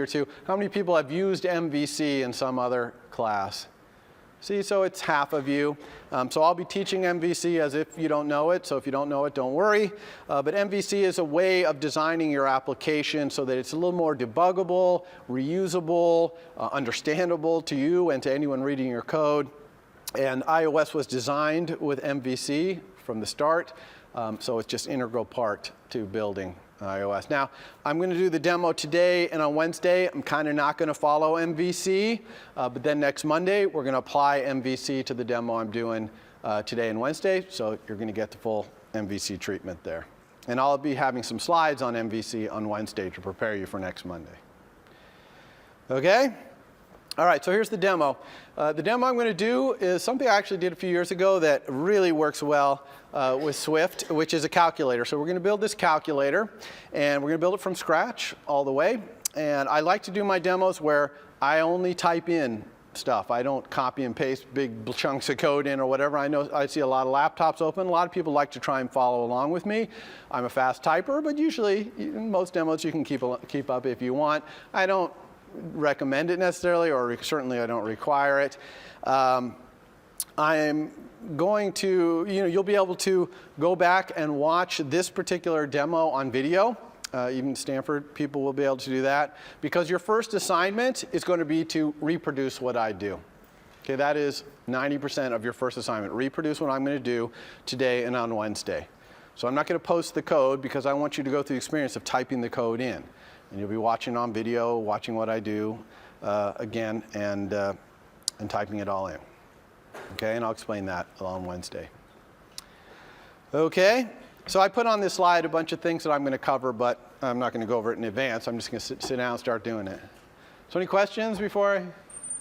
or two. How many people have used MVC in some other class? See, so it's half of you. So I'll be teaching MVC as if you don't know it. So if you don't know it, don't worry. But MVC is a way of designing your application so that it's a little more debuggable, reusable, understandable to you and to anyone reading your code. And iOS was designed with MVC from the start. So it's just an integral part to building iOS. Now, I'm going to do the demo today and on Wednesday. I'm kind of not going to follow MVC, but then next Monday, we're going to apply MVC to the demo I'm doing today and Wednesday, so you're going to get the full MVC treatment there. And I'll be having some slides on MVC on Wednesday to prepare you for next Monday. Okay? All right, so here's the demo. The demo I'm going to do is something I actually did a few years ago that really works well with Swift, which is a calculator. So we're going to build this calculator, and we're going to build it from scratch all the way. And I like to do my demos where I only type in stuff. I don't copy and paste big chunks of code in or whatever. I know I see a lot of laptops open. A lot of people like to try and follow along with me. I'm a fast typer, but usually in most demos you can keep up if you want. I don't recommend it necessarily, or certainly I don't require it. I'm going to, you'll be able to go back and watch this particular demo on video. Even Stanford people will be able to do that, because your first assignment is going to be to reproduce what I do. Okay, that is 90% of your first assignment. Reproduce what I'm going to do today and on Wednesday. So I'm not going to post the code because I want you to go through the experience of typing the code in. And you'll be watching on video, watching what I do again, and typing it all in. Okay, and I'll explain that on Wednesday. Okay, so I put on this slide a bunch of things that I'm going to cover, but I'm not going to go over it in advance. I'm just going to sit down and start doing it. So any questions before I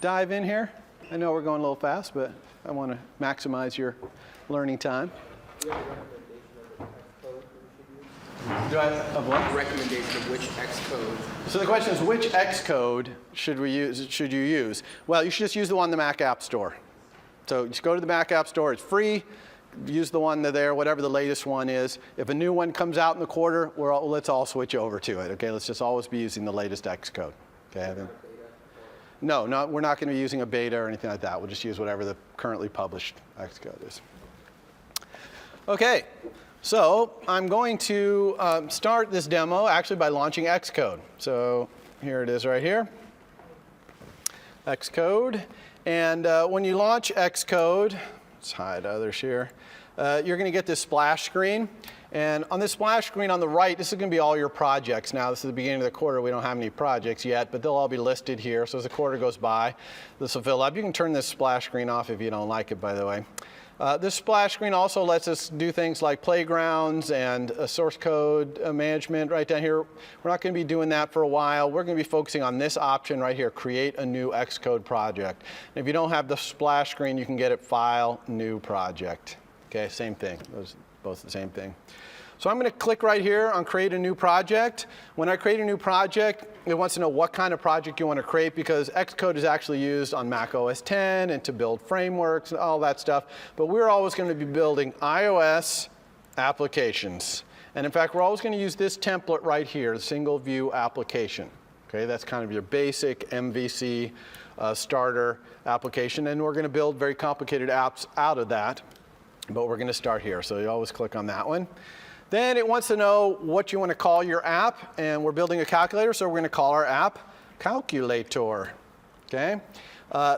dive in here? I know we're going a little fast, but I want to maximize your learning time. Do I have what? Recommendation of which Xcode. So the question is, which Xcode should you use? Well, you should just use the one in the Mac App Store. So just go to the Mac App Store. It's free. Use the one there, whatever the latest one is. If a new one comes out in the quarter, let's all switch over to it. Okay, let's just always be using the latest Xcode. Okay. No, we're not going to be using a beta or anything like that. We'll just use whatever the currently published Xcode is. Okay. So I'm going to start this demo actually by launching Xcode. So here it is right here, Xcode. And when you launch Xcode, let's hide others here, you're going to get this splash screen. And on this splash screen on the right, this is going to be all your projects. Now, this is the beginning of the quarter. We don't have any projects yet, but they'll all be listed here. So as the quarter goes by, this will fill up. You can turn this splash screen off if you don't like it, by the way. This splash screen also lets us do things like playgrounds and source code management right down here. We're not going to be doing that for a while. We're going to be focusing on this option right here, create a new Xcode project. And if you don't have the splash screen, you can get it File, New Project. Okay, same thing. Those are both the same thing. So I'm going to click right here on Create a New Project. When I create a new project, it wants to know what kind of project you want to create, because Xcode is actually used on Mac OS X and to build frameworks and all that stuff. But we're always going to be building iOS applications. And in fact, we're always going to use this template right here, the single view application. Okay, that's kind of your basic MVC starter application. And we're going to build very complicated apps out of that. But we're going to start here. So you always click on that one. Then it wants to know what you want to call your app, and we're building a calculator, so we're going to call our app Calculator. Okay?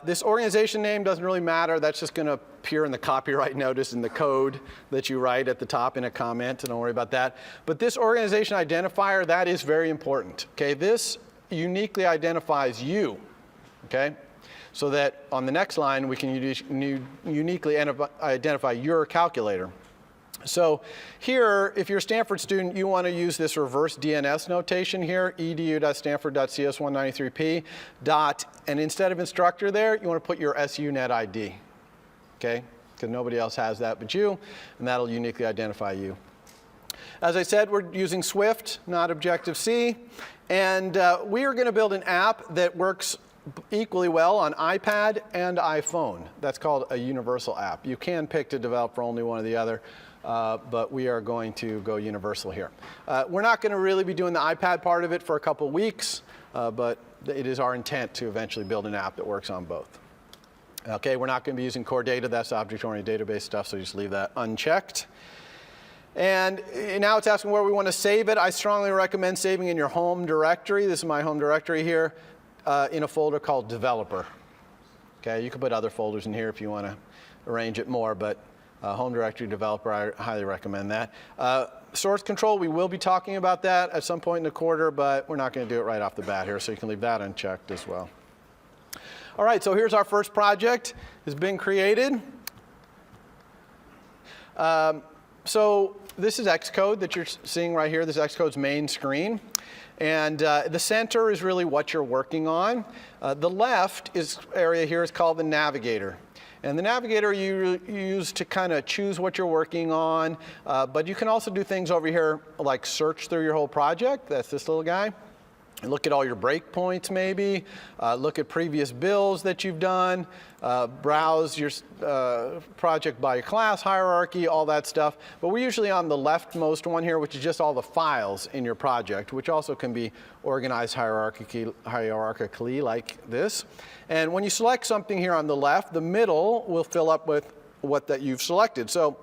This organization name doesn't really matter. That's just going to appear in the copyright notice in the code that you write at the top in a comment, so don't worry about that. But this organization identifier, that is very important. Okay? This uniquely identifies you. Okay? So that on the next line, we can uniquely identify your calculator. So here, if you're a Stanford student, you want to use this reverse DNS notation here, edu.stanford.cs193p, and instead of instructor there, you want to put your SUNet ID, okay? Because nobody else has that but you, and that'll uniquely identify you. As I said, we're using Swift, not Objective-C, and we are going to build an app that works equally well on iPad and iPhone. That's called a universal app. You can pick to develop for only one or the other, but we are going to go universal here. We're not going to really be doing the iPad part of it for a couple weeks. but it is our intent to eventually build an app that works on both. Okay, we're not going to be using core data. That's object-oriented database stuff, so just leave that unchecked. And now it's asking where we want to save it. I strongly recommend saving in your home directory. This is my home directory here, in a folder called developer. Okay, you can put other folders in here if you want to arrange it more, but home directory developer, I highly recommend that. Source control, we will be talking about that at some point in the quarter, but we're not going to do it right off the bat here, so you can leave that unchecked as well. All right, so here's our first project. It's been created. So this is Xcode that you're seeing right here. This is Xcode's main screen. And the center is really what you're working on. The left area here is called the navigator. And the navigator you use to kind of choose what you're working on. But you can also do things over here like search through your whole project. That's this little guy. And look at all your breakpoints maybe, look at previous builds that you've done, browse your project by class hierarchy, all that stuff. But we're usually on the leftmost one here, which is just all the files in your project, which also can be organized hierarchically like this. And when you select something here on the left, the middle will fill up with what that you've selected. So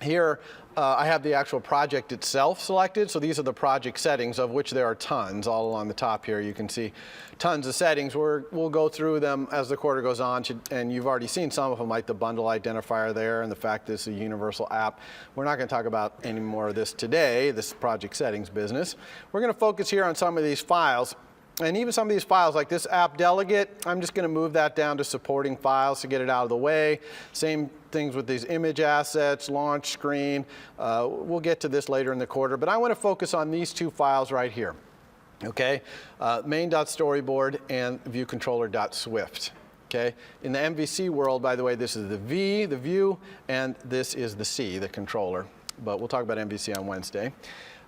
here, I have the actual project itself selected. So these are the project settings, of which there are tons. All along the top here, you can see tons of settings. We'll go through them as the quarter goes on. And you've already seen some of them, like the bundle identifier there and the fact that it's a universal app. We're not going to talk about any more of this today, this project settings business. We're going to focus here on some of these files. And even some of these files, like this app delegate, I'm just going to move that down to supporting files to get it out of the way. Same things with these image assets, launch screen. We'll get to this later in the quarter, but I want to focus on these two files right here. Okay, main.storyboard and viewcontroller.swift. Okay, in the MVC world, by the way, this is the V, the view, and this is the C, the controller. But we'll talk about MVC on Wednesday.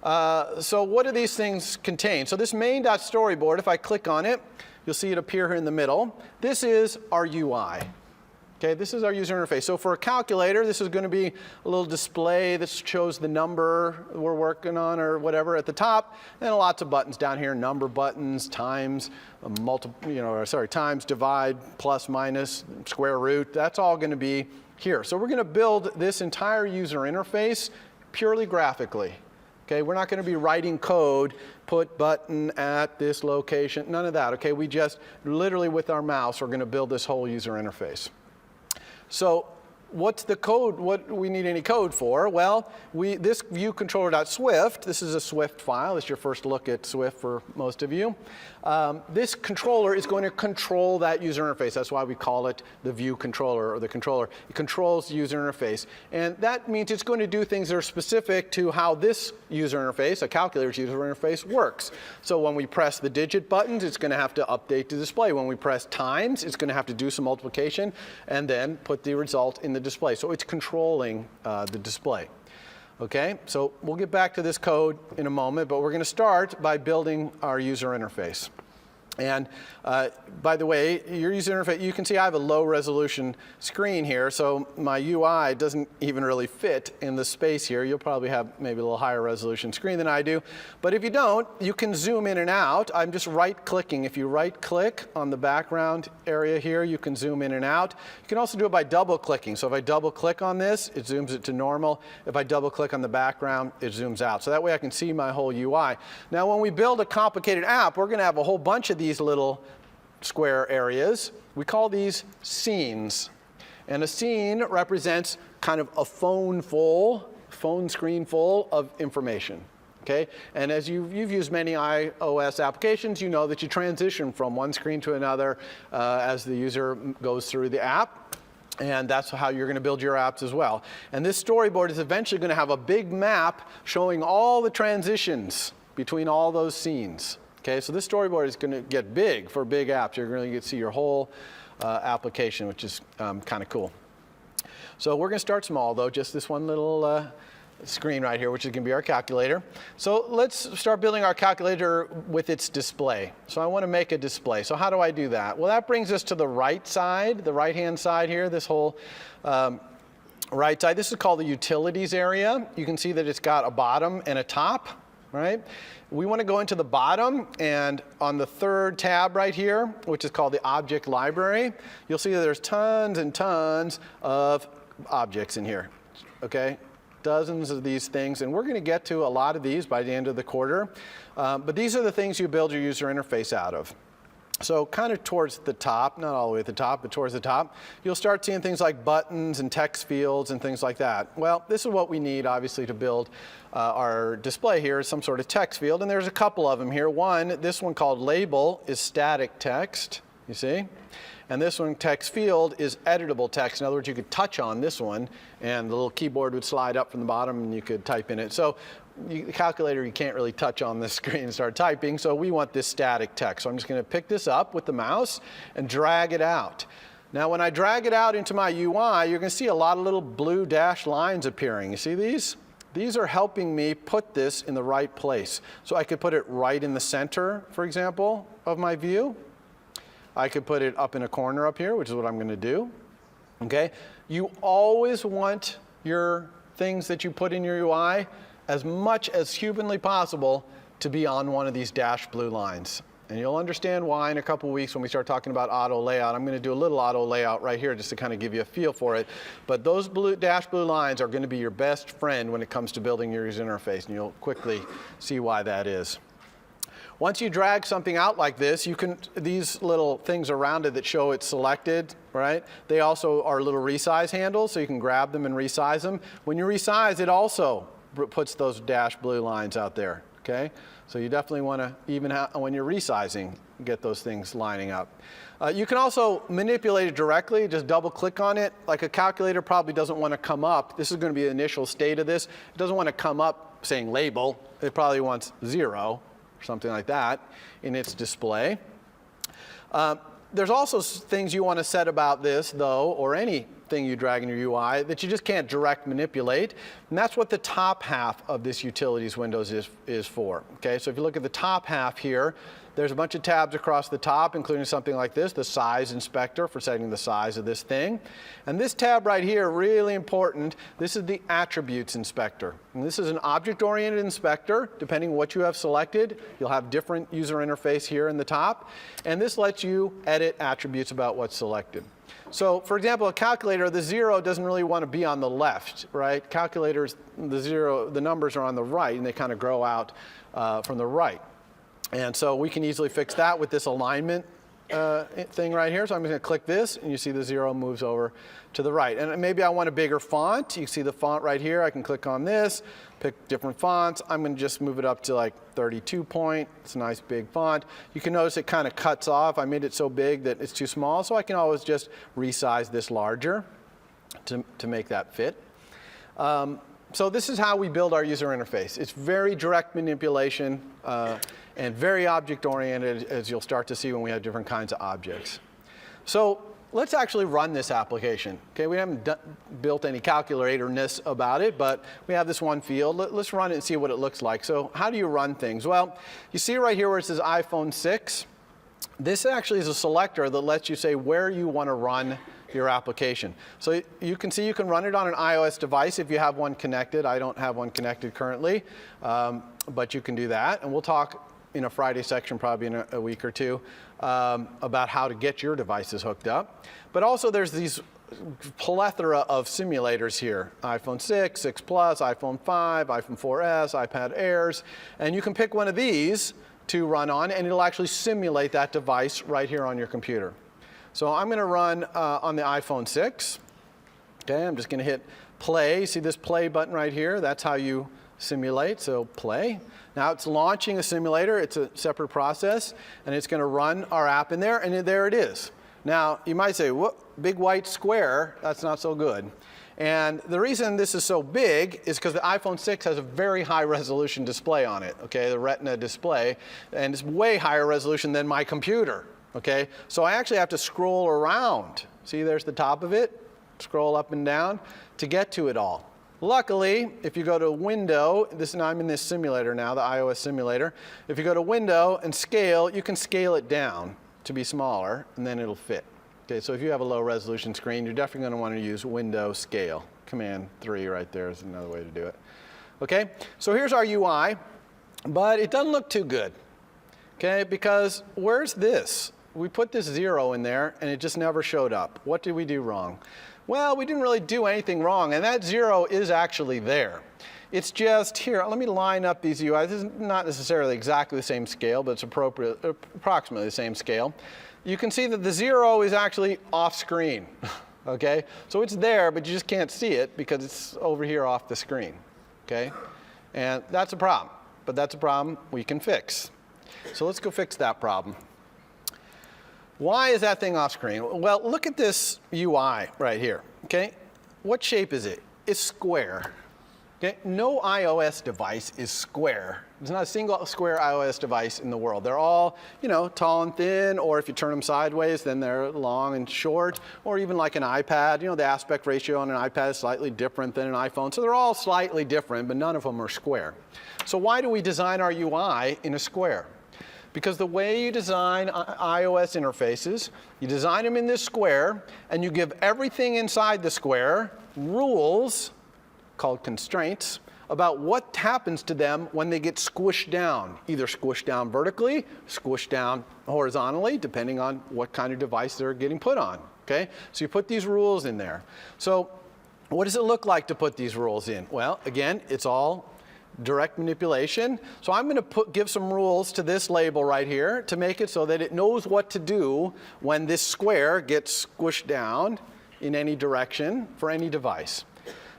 So what do these things contain? So this main.storyboard, if I click on it, you'll see it appear here in the middle. This is our UI. Okay, this is our user interface. So for a calculator, this is going to be a little display that shows the number we're working on or whatever at the top, and lots of buttons down here, number buttons, times, times, divide, plus, minus, square root. That's all going to be here. So we're going to build this entire user interface purely graphically. Okay, we're not going to be writing code, put button at this location, none of that. Okay, we just literally with our mouse are going to build this whole user interface. So what's the code? What do we need any code for? Well, this viewcontroller.swift, this is a Swift file. It's your first look at Swift for most of you. This controller is going to control that user interface. That's why we call it the view controller or the controller. It controls the user interface. And that means it's going to do things that are specific to how this user interface, a calculator's user interface, works. So when we press the digit buttons, it's going to have to update the display. When we press times, it's going to have to do some multiplication and then put the result in the display. So it's controlling the display. Okay, so we'll get back to this code in a moment, but we're going to start by building our user interface. And by the way, your user interface, you can see I have a low resolution screen here, so my UI doesn't even really fit in the space here. You'll probably have maybe a little higher resolution screen than I do. But if you don't, you can zoom in and out. I'm just right-clicking. If you right-click on the background area here, you can zoom in and out. You can also do it by double-clicking. So if I double-click on this, it zooms it to normal. If I double-click on the background, it zooms out. So that way I can see my whole UI. Now when we build a complicated app, we're going to have a whole bunch of these little square areas. We call these scenes. And a scene represents kind of a phone screen full of information. Okay? And as you've used many iOS applications, you know that you transition from one screen to another as the user goes through the app. And that's how you're going to build your apps as well. And this storyboard is eventually going to have a big map showing all the transitions between all those scenes. Okay, so this storyboard is going to get big for big apps. You're going to get to see your whole application, which is kind of cool. So we're going to start small, though, just this one little screen right here, which is going to be our calculator. So let's start building our calculator with its display. So I want to make a display. So how do I do that? Well, that brings us to the right side, the right-hand side here, this whole right side. This is called the utilities area. You can see that it's got a bottom and a top. right? We want to go into the bottom, and on the third tab right here, which is called the Object Library, you'll see that there's tons and tons of objects in here, okay? Dozens of these things, and we're going to get to a lot of these by the end of the quarter. But these are the things you build your user interface out of. So kind of towards the top, not all the way at the top, but towards the top, you'll start seeing things like buttons and text fields and things like that. Well, this is what we need, obviously, to build our display here, is some sort of text field. And there's a couple of them here. This one called label, is static text, you see? And this one, text field, is editable text. In other words, you could touch on this one, and the little keyboard would slide up from the bottom, and you could type in it. So the calculator, you can't really touch on this screen and start typing, so we want this static text. So I'm just going to pick this up with the mouse and drag it out. Now, when I drag it out into my UI, you're going to see a lot of little blue dashed lines appearing. You see these? These are helping me put this in the right place. So I could put it right in the center, for example, of my view. I could put it up in a corner up here, which is what I'm going to do. Okay? You always want your things that you put in your UI, as much as humanly possible, to be on one of these dashed blue lines. And you'll understand why in a couple weeks when we start talking about auto layout. I'm going to do a little auto layout right here just to kind of give you a feel for it. But those dashed blue lines are going to be your best friend when it comes to building your user interface, and you'll quickly see why that is. Once you drag something out like this, these little things around it that show it's selected, right? They also are little resize handles, so you can grab them and resize them. When you resize, it also puts those dashed blue lines out there, okay? So you definitely want to, even when you're resizing, get those things lining up. You can also manipulate it directly, just double click on it. Like a calculator probably doesn't want to come up. This is going to be the initial state of this. It doesn't want to come up saying label. It probably wants 0. Something like that in its display. There's also things you want to set about this, though, or anything you drag in your UI, that you just can't direct manipulate. And that's what the top half of this utilities windows is for. Okay, so if you look at the top half here, there's a bunch of tabs across the top, including something like this, the size inspector for setting the size of this thing. And this tab right here, really important, this is the attributes inspector. And this is an object-oriented inspector. Depending on what you have selected, you'll have different user interface here in the top. And this lets you edit attributes about what's selected. So, for example, a calculator, the 0 doesn't really want to be on the left, right? Calculators, the numbers are on the right, and they kind of grow out from the right. And so we can easily fix that with this alignment thing right here. So I'm just going to click this, and you see the 0 moves over to the right. And maybe I want a bigger font. You see the font right here. I can click on this, pick different fonts. I'm going to just move it up to like 32 point. It's a nice big font. You can notice it kind of cuts off. I made it so big that it's too small, so I can always just resize this larger to make that fit. So this is how we build our user interface. It's very direct manipulation and very object-oriented, as you'll start to see when we have different kinds of objects. So let's actually run this application. Okay, we haven't built any calculator-ness about it, but we have this one field. Let's run it and see what it looks like. So how do you run things? Well, you see right here where it says iPhone 6. This actually is a selector that lets you say where you want to run your application. So you can see you can run it on an iOS device if you have one connected. I don't have one connected currently, but you can do that. And we'll talk in a Friday section, probably in a week or two, about how to get your devices hooked up. But also there's these plethora of simulators here. iPhone 6, 6 Plus, iPhone 5, iPhone 4S, iPad Airs. And you can pick one of these to run on, and it'll actually simulate that device right here on your computer. So I'm going to run on the iPhone 6. Okay, I'm just going to hit play. You see this play button right here? That's how you simulate, so play. Now it's launching a simulator. It's a separate process, and it's going to run our app in there, and there it is. Now, you might say, what, big white square, that's not so good. And the reason this is so big is because the iPhone 6 has a very high resolution display on it, okay, the Retina display, and it's way higher resolution than my computer, okay? So I actually have to scroll around. See, there's the top of it, scroll up and down to get to it all. Luckily, if you go to Window, I'm in this simulator now, the iOS simulator. If you go to Window and Scale, you can scale it down to be smaller, and then it'll fit. Okay, so if you have a low resolution screen, you're definitely going to want to use Window Scale. Command 3 right there is another way to do it. Okay, so here's our UI. but it doesn't look too good, okay? Because where's this? We put this 0 in there, and it just never showed up. What did we do wrong? Well, we didn't really do anything wrong, and that 0 is actually there. It's just here. Let me line up these UIs. This is not necessarily exactly the same scale, but it's approximately the same scale. You can see that the 0 is actually off screen, okay? So it's there, but you just can't see it because it's over here off the screen, okay? And that's a problem, but that's a problem we can fix. So let's go fix that problem. Why is that thing off screen? Well, look at this UI right here, okay? What shape is it? It's square, okay? No iOS device is square. There's not a single square iOS device in the world. They're all, you know, tall and thin, or if you turn them sideways, then they're long and short, or even like an iPad. You know, the aspect ratio on an iPad is slightly different than an iPhone. So they're all slightly different, but none of them are square. So why do we design our UI in a square? Because the way you design iOS interfaces, you design them in this square, and you give everything inside the square rules, called constraints, about what happens to them when they get squished down, either squished down vertically, squished down horizontally, depending on what kind of device they're getting put on, okay? So you put these rules in there. So what does it look like to put these rules in? Well, again, it's all direct manipulation. So I'm going to give some rules to this label right here to make it so that it knows what to do when this square gets squished down in any direction for any device.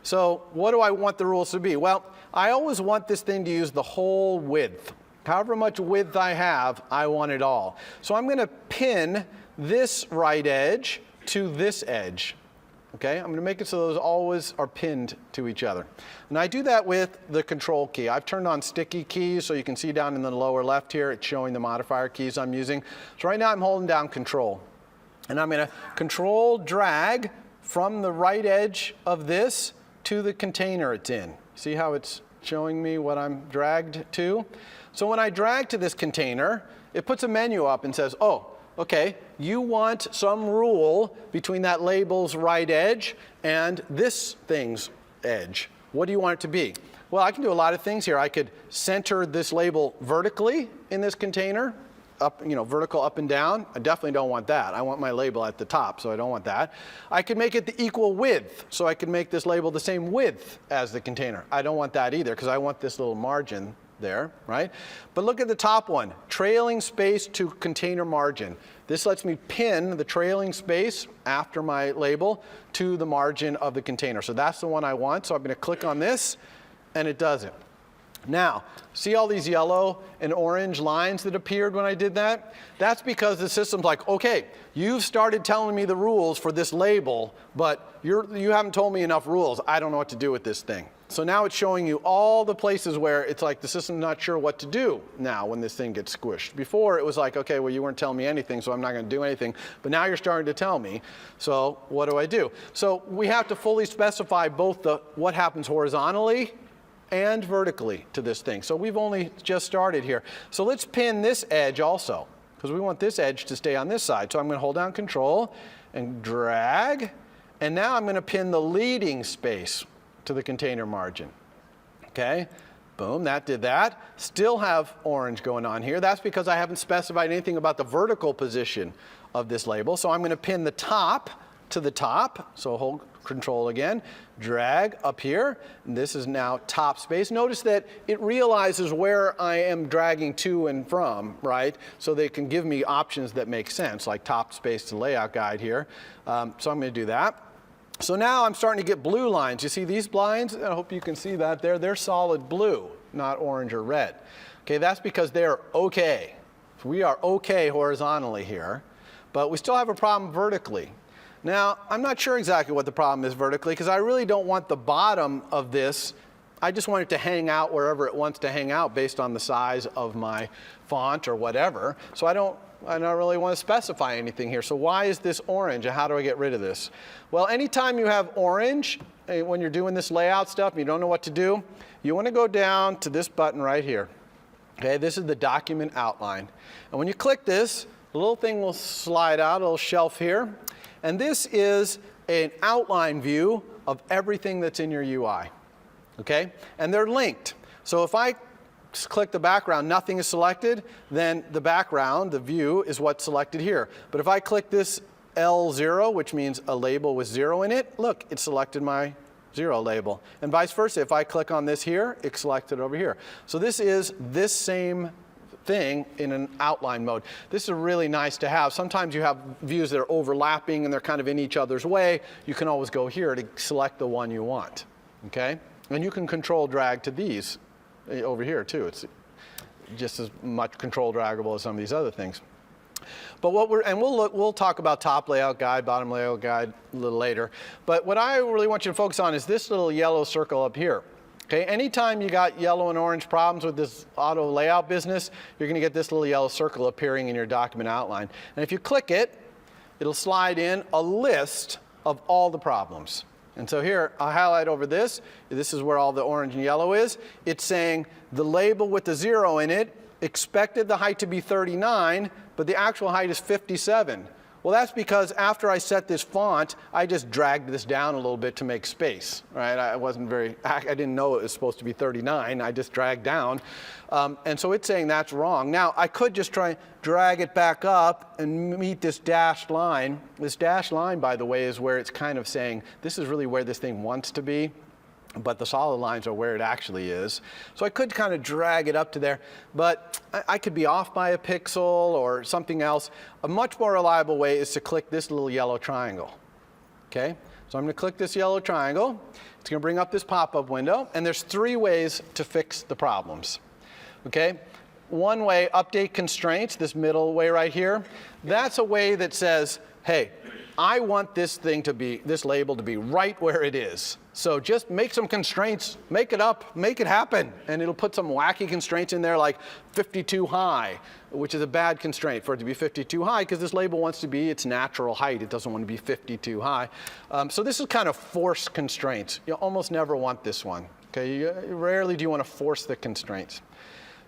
So what do I want the rules to be? Well, I always want this thing to use the whole width. However much width I have, I want it all. So I'm going to pin this right edge to this edge. Okay, I'm going to make it so those always are pinned to each other. And I do that with the control key. I've turned on sticky keys, so you can see down in the lower left here, it's showing the modifier keys I'm using. So right now I'm holding down control. And I'm going to control drag from the right edge of this to the container it's in. See how it's showing me what I'm dragged to? So when I drag to this container, it puts a menu up and says, oh, okay, you want some rule between that label's right edge and this thing's edge. What do you want it to be? Well, I can do a lot of things here. I could center this label vertically in this container, up, you know, vertical up and down. I definitely don't want that. I want my label at the top, so I don't want that. I could make it the equal width, so I could make this label the same width as the container. I don't want that either, because I want this little margin there, right? But look at the top one, trailing space to container margin. This lets me pin the trailing space after my label to the margin of the container. So that's the one I want. So I'm going to click on this, and it does it. Now, see all these yellow and orange lines that appeared when I did that? That's because the system's like, okay, you've started telling me the rules for this label, but you haven't told me enough rules. I don't know what to do with this thing. So now it's showing you all the places where it's like the system's not sure what to do now when this thing gets squished. Before it was like, okay, well, you weren't telling me anything, so I'm not going to do anything. But now you're starting to tell me. So what do I do? So we have to fully specify both what happens horizontally and vertically to this thing. So we've only just started here. So let's pin this edge also, because we want this edge to stay on this side. So I'm going to hold down Control and drag. And now I'm going to pin the leading space to the container margin. Okay, boom, that did that. Still have orange going on here. That's because I haven't specified anything about the vertical position of this label. So I'm going to pin the top to the top. So hold Control again, drag up here. And this is now top space. Notice that it realizes where I am dragging to and from, right? So they can give me options that make sense, like top space to layout guide here. So I'm going to do that. So now I'm starting to get blue lines. You see these lines? I hope you can see that there. They're solid blue, not orange or red. Okay, that's because they're okay. We are okay horizontally here, but we still have a problem vertically. Now, I'm not sure exactly what the problem is vertically, because I really don't want the bottom of this. I just want it to hang out wherever it wants to hang out based on the size of my font or whatever. So I don't really want to specify anything here. So why is this orange, and how do I get rid of this? Well, anytime you have orange, when you're doing this layout stuff and you don't know what to do, you want to go down to this button right here. Okay, this is the document outline. And when you click this, the little thing will slide out, a little shelf here. And this is an outline view of everything that's in your UI. Okay? And they're linked. So if I click the background, nothing is selected, then the background, the view, is what's selected here. But if I click this L0, which means a label with 0 in it, look, it selected my 0 label. And vice versa, if I click on this here, it's selected over here. So this is this same thing in an outline mode. This is really nice to have. Sometimes you have views that are overlapping and they're kind of in each other's way. You can always go here to select the one you want, okay? And you can control drag to these over here too. It's just as much control draggable as some of these other things. But we'll talk about top layout guide, bottom layout guide a little later. But what I really want you to focus on is this little yellow circle up here. Okay, anytime you got yellow and orange problems with this auto layout business, you're going to get this little yellow circle appearing in your document outline. And if you click it, it'll slide in a list of all the problems. And so here, I'll highlight over this. This is where all the orange and yellow is. It's saying the label with the 0 in it expected the height to be 39, but the actual height is 57. Well, that's because after I set this font, I just dragged this down a little bit to make space, right? I didn't know it was supposed to be 39. I just dragged down. And so it's saying that's wrong. Now, I could just try drag it back up and meet this dashed line. This dashed line, by the way, is where it's kind of saying this is really where this thing wants to be, but the solid lines are where it actually is. So I could kind of drag it up to there, but I could be off by a pixel or something else. A much more reliable way is to click this little yellow triangle, okay? So I'm gonna click this yellow triangle. It's gonna bring up this pop-up window, and there's 3 ways to fix the problems, okay? One way, update constraints, this middle way right here. That's a way that says, hey, I want this label to be right where it is. So just make some constraints, make it up, make it happen. And it'll put some wacky constraints in there like 52 high, which is a bad constraint for it to be 52 high because this label wants to be its natural height. It doesn't want to be 52 high. So this is kind of forced constraints. You almost never want this one. Okay? Rarely do you want to force the constraints.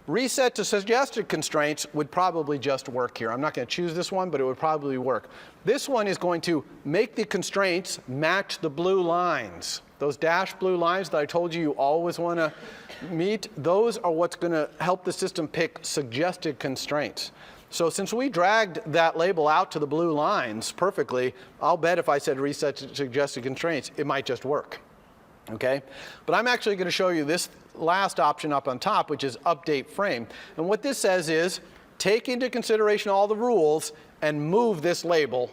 Reset to suggested constraints would probably just work here. I'm not going to choose this one, but it would probably work. This one is going to make the constraints match the blue lines. Those dashed blue lines that I told you always want to meet, those are what's going to help the system pick suggested constraints. So since we dragged that label out to the blue lines perfectly, I'll bet if I said reset to suggested constraints, it might just work. Okay? But I'm actually going to show you this last option up on top, which is update frame. And what this says is take into consideration all the rules and move this label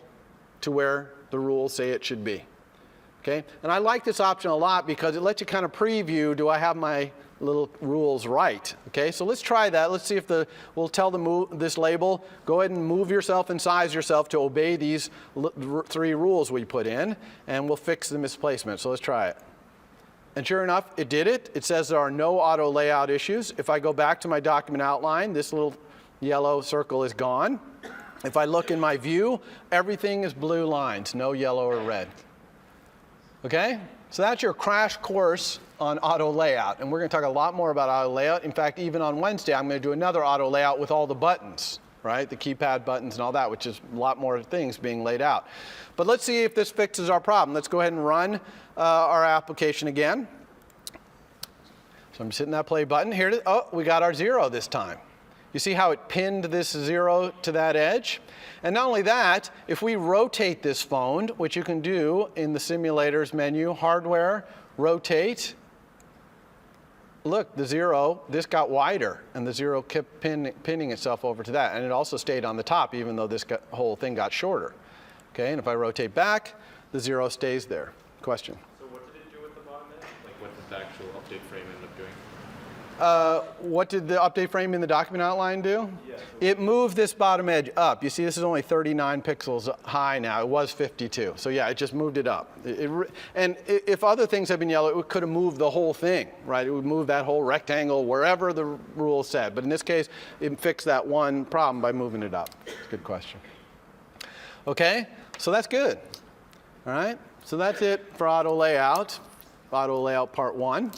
to where the rules say it should be. Okay? And I like this option a lot because it lets you kind of preview, do I have my little rules right? Okay, so let's try that. Let's see if we'll tell this label, go ahead and move yourself and size yourself to obey these 3 rules we put in, and we'll fix the misplacement. So let's try it. And sure enough, it did it. It says there are no auto layout issues. If I go back to my document outline, this little yellow circle is gone. If I look in my view, everything is blue lines, no yellow or red. Okay? So that's your crash course on auto layout. And we're going to talk a lot more about auto layout. In fact, even on Wednesday, I'm going to do another auto layout with all the buttons, right? The keypad buttons and all that, which is a lot more things being laid out. But let's see if this fixes our problem. Let's go ahead and run our application again. So I'm just hitting that play button. Here, oh, we got our 0 this time. You see how it pinned this 0 to that edge? And not only that, if we rotate this phone, which you can do in the simulators menu, hardware, rotate, look, the 0, this got wider, and the 0 kept pinning itself over to that. And it also stayed on the top, even though this whole thing got shorter. Okay, and if I rotate back, the 0 stays there. Question? So what did it do with the bottom edge? Like what did the actual update frame end up doing? What did the update frame in the document outline do? Yeah. It moved this bottom edge up. You see, this is only 39 pixels high now. It was 52. So yeah, it just moved it up. And if other things had been yellow, it could have moved the whole thing, right? It would move that whole rectangle wherever the rule said. But in this case, it fixed that one problem by moving it up. Good question. Okay, so that's good. All right, so that's it for auto layout part 1.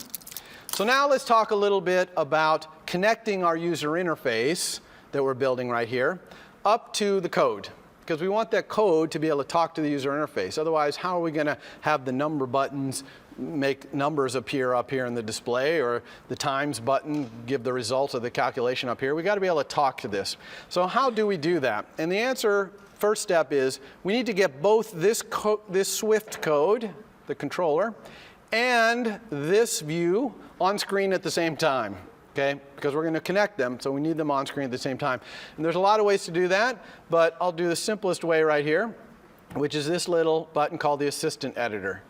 So now let's talk a little bit about connecting our user interface that we're building right here up to the code. because we want that code to be able to talk to the user interface. Otherwise, how are we going to have the number buttons make numbers appear up here in the display, or the times button give the results of the calculation up here? We got to be able to talk to this. So how do we do that? And the answer, first step, is we need to get both this Swift code, the controller, and this view on screen at the same time. Okay, because we're going to connect them, so we need them on screen at the same time. And there's a lot of ways to do that, but I'll do the simplest way right here, which is this little button called the Assistant Editor.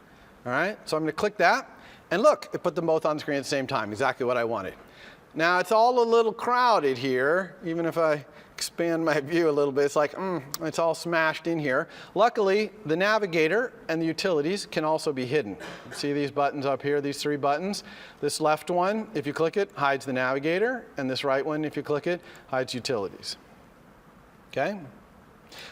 All right, so I'm going to click that, and look, it put them both on screen at the same time, exactly what I wanted. Now, it's all a little crowded here. Even if I expand my view a little bit, it's like, it's all smashed in here. Luckily, the navigator and the utilities can also be hidden. See these buttons up here, these 3 buttons? This left one, if you click it, hides the navigator, and this right one, if you click it, hides utilities. Okay?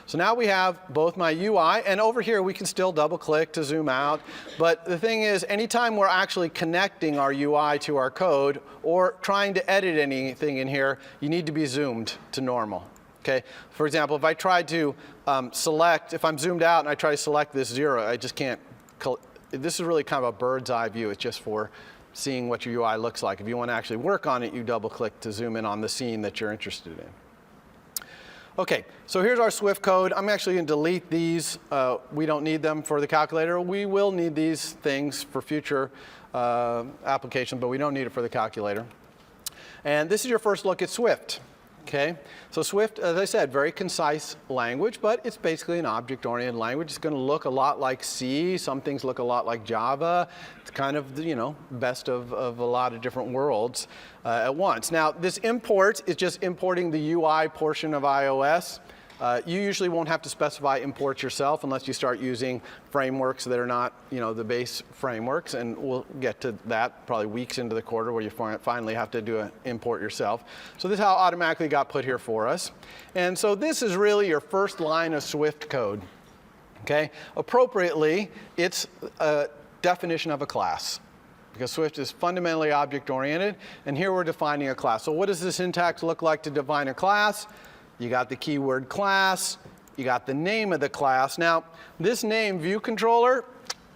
So now we have both my UI, and over here we can still double click to zoom out. But the thing is, anytime we're actually connecting our UI to our code or trying to edit anything in here, you need to be zoomed to normal. Okay? For example, if I tried to select, if I'm zoomed out and I try to select this 0, I just can't. This is really kind of a bird's eye view. It's just for seeing what your UI looks like. If you want to actually work on it, you double click to zoom in on the scene that you're interested in. Okay, so here's our Swift code. I'm actually going to delete these. We don't need them for the calculator. We will need these things for future applications, but we don't need it for the calculator. And this is your first look at Swift. Okay, so Swift, as I said, very concise language, but it's basically an object-oriented language. It's going to look a lot like C. Some things look a lot like Java. It's kind of the, best of a lot of different worlds at once. Now, this import is just importing the UI portion of iOS. You usually won't have to specify imports yourself unless you start using frameworks that are not, the base frameworks, and we'll get to that probably weeks into the quarter where you finally have to do an import yourself. So this is how it automatically got put here for us. And so this is really your first line of Swift code. Okay? Appropriately, it's a definition of a class, because Swift is fundamentally object-oriented, and here we're defining a class. So what does the syntax look like to define a class? You got the keyword class, you got the name of the class. Now, this name, view controller,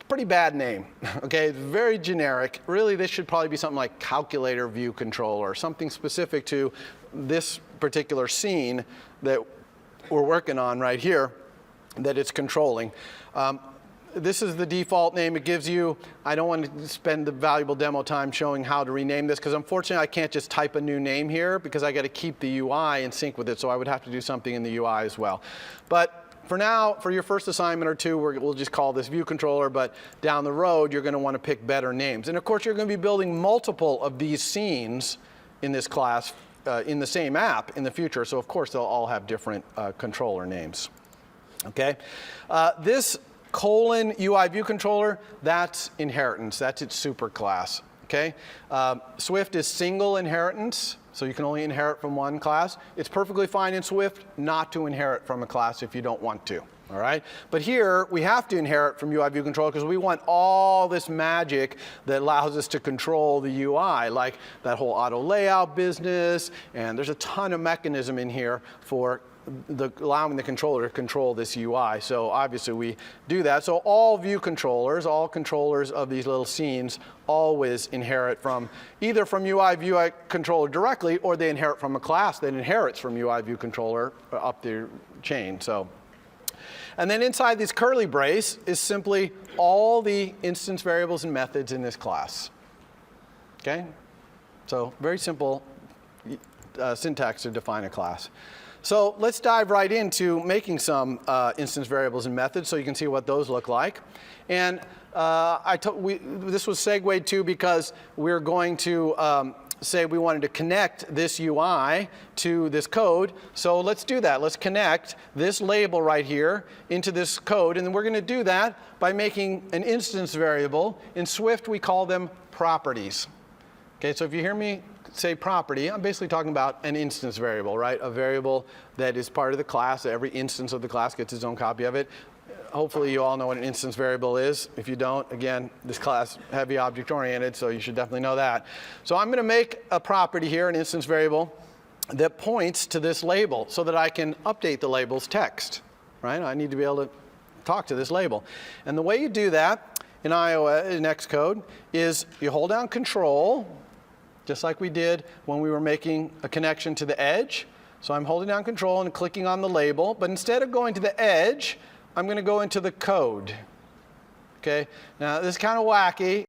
pretty bad name. Okay, it's very generic. Really, this should probably be something like calculator view controller, something specific to this particular scene that we're working on right here that it's controlling. This is the default name it gives you. I don't want to spend the valuable demo time showing how to rename this, because unfortunately I can't just type a new name here because I got to keep the UI in sync with it, so I would have to do something in the UI as well. But for now, for your first assignment or two, we'll just call this view controller, but down the road you're going to want to pick better names. And of course you're going to be building multiple of these scenes in this class in the same app in the future, so of course they'll all have different controller names. Okay? This colon UI view controller, that's inheritance. That's its superclass. Okay? Swift is single inheritance, so you can only inherit from one class. It's perfectly fine in Swift not to inherit from a class if you don't want to. All right? But here, we have to inherit from UI view controller because we want all this magic that allows us to control the UI, like that whole auto layout business, and there's a ton of mechanism in here for allowing the controller to control this UI. So obviously we do that. So all view controllers, all controllers of these little scenes always inherit from either from UI view controller directly, or they inherit from a class that inherits from UI view controller up the chain. So, and then inside this curly brace is simply all the instance variables and methods in this class. Okay? So very simple syntax to define a class. So let's dive right into making some instance variables and methods so you can see what those look like. And this was segued to because we're going to say we wanted to connect this UI to this code. So let's do that. Let's connect this label right here into this code. And then we're going to do that by making an instance variable. In Swift, we call them properties. Okay, so if you hear me say property, I'm basically talking about an instance variable, right? A variable that is part of the class. Every instance of the class gets its own copy of it. Hopefully you all know what an instance variable is. If you don't, again, this class heavy object oriented, so you should definitely know that. So I'm going to make a property here, an instance variable, that points to this label so that I can update the label's text. right? I need to be able to talk to this label. And the way you do that in iOS, in Xcode, is you hold down Control, just like we did when we were making a connection to the edge. So I'm holding down Control and clicking on the label, but instead of going to the edge, I'm going to go into the code. Okay? Now, this is kind of wacky.